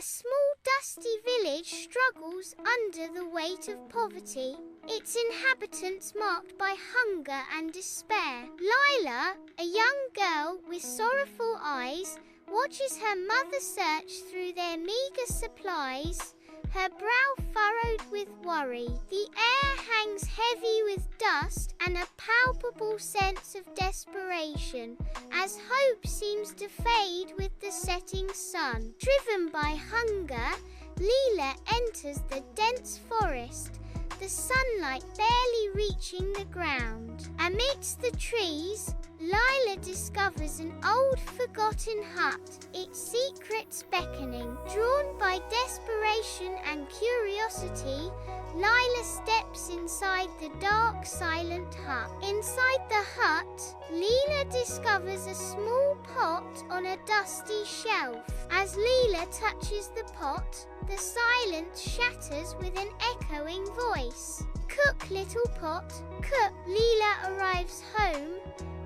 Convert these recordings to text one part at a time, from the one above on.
A small dusty village struggles under the weight of poverty, its inhabitants marked by hunger and despair. Lila, a young girl with sorrowful eyes, watches her mother search through their meager supplies, her brow furrowed with worry. The air hangs heavy with dust and a palpable sense of desperation, as hope seems to fade with the setting sun. Driven by hunger, Lila enters the dense forest, the sunlight barely reaching the ground. Amidst the trees, Lila discovers an old forgotten hut, its secrets beckoning. Drawn by desperation and curiosity, Lila steps inside the dark, silent hut. Inside the hut, Lila discovers a small pot on a dusty shelf. As Lila touches the pot, the silence shatters with an echoing voice. Cook, little pot, cook. Lila arrives home,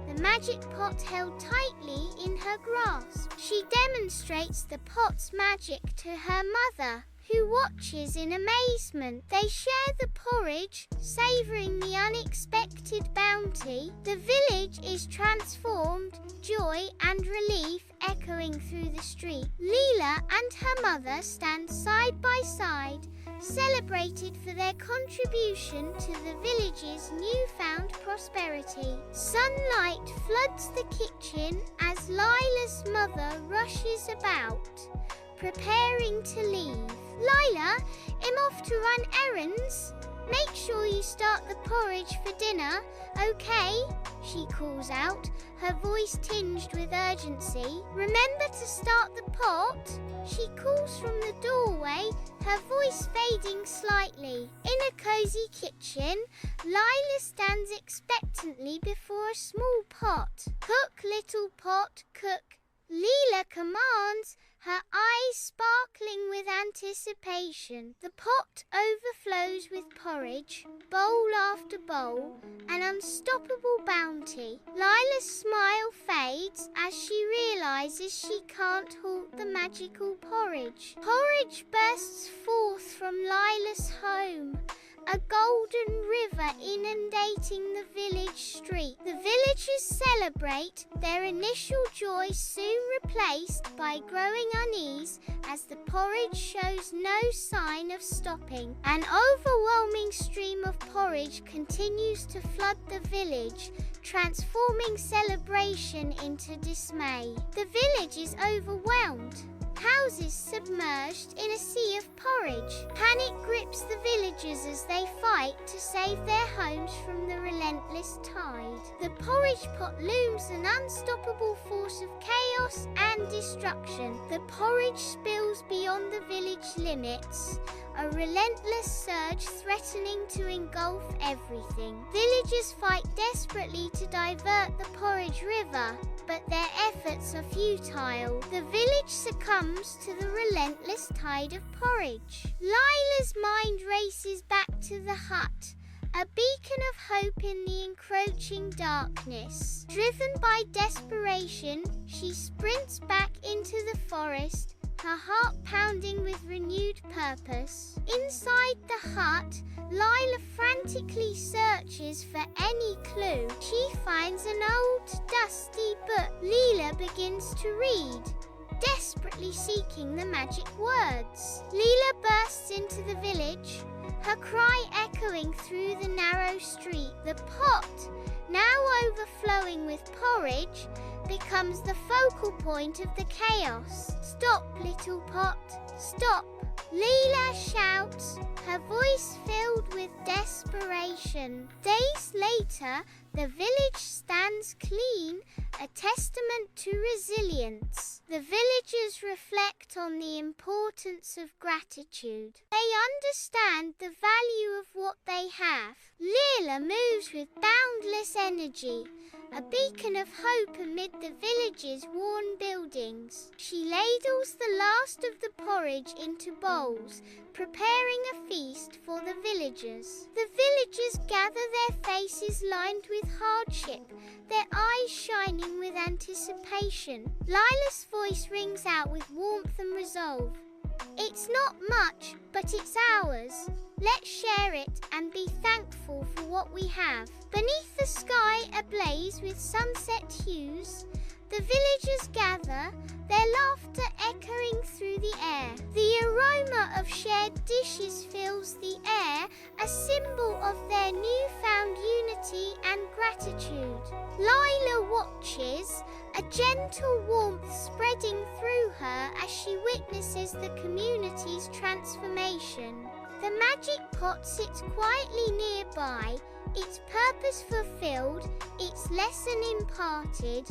the magic pot held tightly in her grasp. She demonstrates the pot's magic to her mother, who watches in amazement. They share the porridge, savouring the unexpected bounty. The village is transformed, joy and relief echoing through the street. Lila and her mother stand side by side, celebrated for their contribution to the village's newfound prosperity. Sunlight floods the kitchen as Lila's mother rushes about, preparing to leave. Lila, I'm off to run errands. Make sure you start the porridge for dinner, okay? She calls out, her voice tinged with urgency. Remember to start the pot? She calls from the doorway, her voice fading slightly. In a cozy kitchen, Lila stands expectantly before a small pot. Cook, little pot, cook. Lila commands, her eyes sparkling with anticipation. The pot overflows with porridge, bowl after bowl, an unstoppable bounty. Lila's smile fades as she realizes she can't halt the magical porridge. Porridge bursts forth from Lila's home, a golden river inundating the village street. The villagers celebrate, their initial joy soon replaced by growing unease as the porridge shows no sign of stopping. An overwhelming stream of porridge continues to flood the village, transforming celebration into dismay. The village is overwhelmed. Houses submerged in a sea of porridge. Panic grips the villagers as they fight to save their homes from the relentless tide. The porridge pot looms an unstoppable force of chaos and destruction. The porridge spills beyond the village limits, a relentless surge threatening to engulf everything. Villagers fight desperately to divert the porridge river, but their efforts are futile. The village succumbs to the relentless tide of porridge. Lila's mind races back to the hut, a beacon of hope in the encroaching darkness. Driven by desperation, she sprints back into the forest, her heart pounding with renewed purpose. Inside the hut, Lila frantically searches for any clue. She finds an old, dusty book. Lila begins to read, desperately seeking the magic words. Lila bursts into the village, her cry echoing through the narrow street. The pot, now overflowing with porridge, becomes the focal point of the chaos. Stop, little pot, stop. Lila shouts, her voice filled with desperation. Days later, the village stands clean, a testament to resilience. The villagers reflect on the importance of gratitude. They understand the value of what they have. Lila moves with boundless energy, a beacon of hope amid the village's worn buildings. She ladles the last of the porridge into bowls, preparing a feast for the villagers. The villagers gather, their faces lined with hardship, their eyes shining with anticipation. Lila's voice rings out with warmth and resolve. It's not much, but it's ours. Let's share it and be thankful for what we have. Beneath the sky ablaze with sunset hues, the villagers gather, their laughter echoing through the air. The aroma of shared dishes fills the air, a symbol of their newfound unity and gratitude. Lila watches, a gentle warmth spreading through her as she witnesses the community's transformation. The magic pot sits quietly nearby, its purpose fulfilled, its lesson imparted.